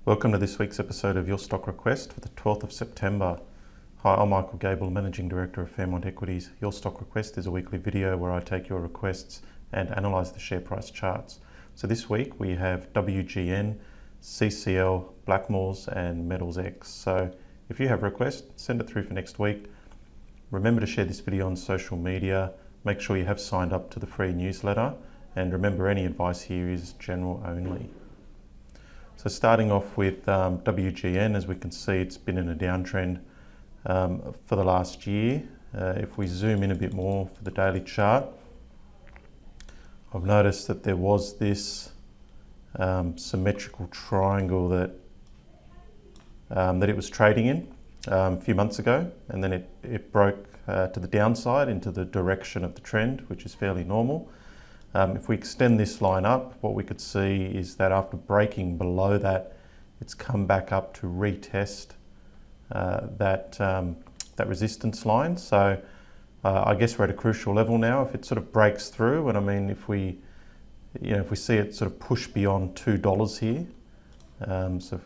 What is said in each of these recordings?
Welcome to this week's episode of Your Stock Request for the 12th of September. Hi, I'm Michael Gable, Managing Director of Fairmont Equities. Your Stock Request is a weekly video where I take your requests and analyse the share price charts. So this week we have WGN, CCL, Blackmores and Metals X. So if you have requests, send it through for next week. Remember to share this video on social media. Make sure you have signed up to the free newsletter. And remember, any advice here is general only. So starting off with WGN, as we can see, it's been in a downtrend for the last year. If we zoom in a bit more for the daily chart, I've noticed that there was this symmetrical triangle that it was trading in a few months ago, and then it broke to the downside into the direction of the trend, which is fairly normal. If we extend this line up, what we could see is that after breaking below that, it's come back up to retest that resistance line. So I guess we're at a crucial level now. If it sort of breaks through, and I mean, if we see it sort of push beyond $2 here, so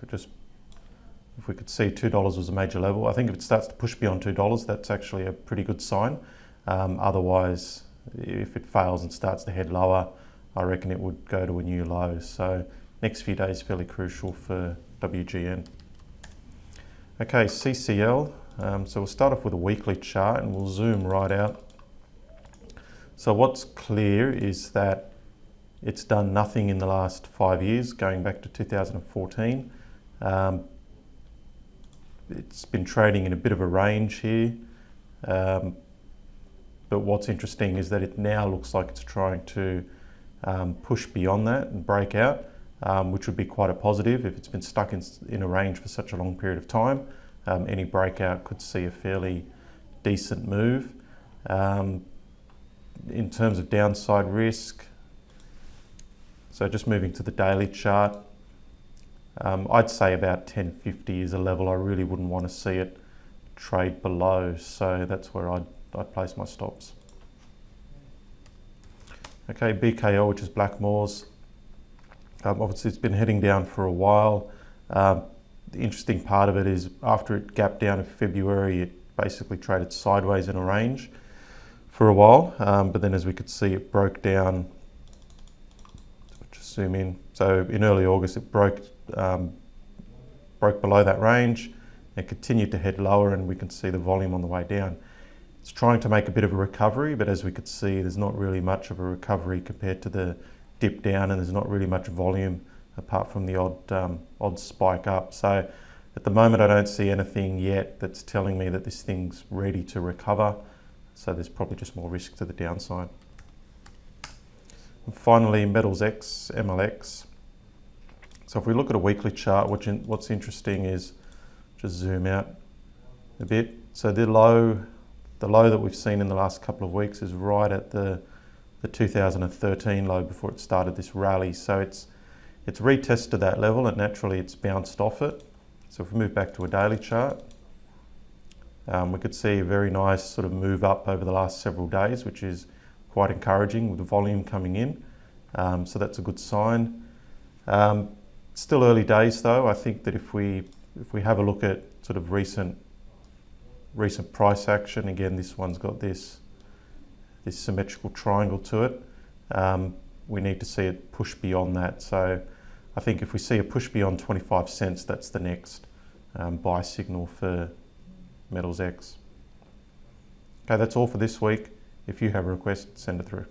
if we could see $2 was a major level, I think if it starts to push beyond $2, that's actually a pretty good sign. Otherwise, if it fails and starts to head lower, I reckon it would go to a new low. So next few days fairly crucial for WGN. Okay, CCL. So we'll start off with a weekly chart and we'll zoom right out. So what's clear is that it's done nothing in the last 5 years, going back to 2014. It's been trading in a bit of a range here. But what's interesting is that it now looks like it's trying to push beyond that and break out, which would be quite a positive. If it's been stuck in a range for such a long period of time, any breakout could see a fairly decent move. In terms of downside risk, so just moving to the daily chart, I'd say about 1050 is a level I really wouldn't want to see it trade below. So that's where I'd place my stops. Okay, BKL, which is Blackmores. Obviously it's been heading down for a while. The interesting part of it is after it gapped down in February, it basically traded sideways in a range for a while. But then as we could see, it broke down. Just zoom in. So in early August, it broke below that range and continued to head lower, and we can see the volume on the way down. It's trying to make a bit of a recovery, but as we could see, there's not really much of a recovery compared to the dip down, and there's not really much volume apart from the odd spike up. So at the moment, I don't see anything yet that's telling me that this thing's ready to recover. So there's probably just more risk to the downside. And finally, Metals X, MLX. So if we look at a weekly chart, what's interesting is, just zoom out a bit. So the low that we've seen in the last couple of weeks is right at the 2013 low before it started this rally. So it's retested that level and naturally it's bounced off it. So if we move back to a daily chart, we could see a very nice sort of move up over the last several days, which is quite encouraging with the volume coming in. So that's a good sign. Still early days though. I think that if we have a look at sort of recent price action, again, this one's got this symmetrical triangle to it. We need to see it push beyond that. So I think if we see a push beyond 25 cents, that's the next buy signal for Metals X. Okay, that's all for this week. If you have a request, send it through.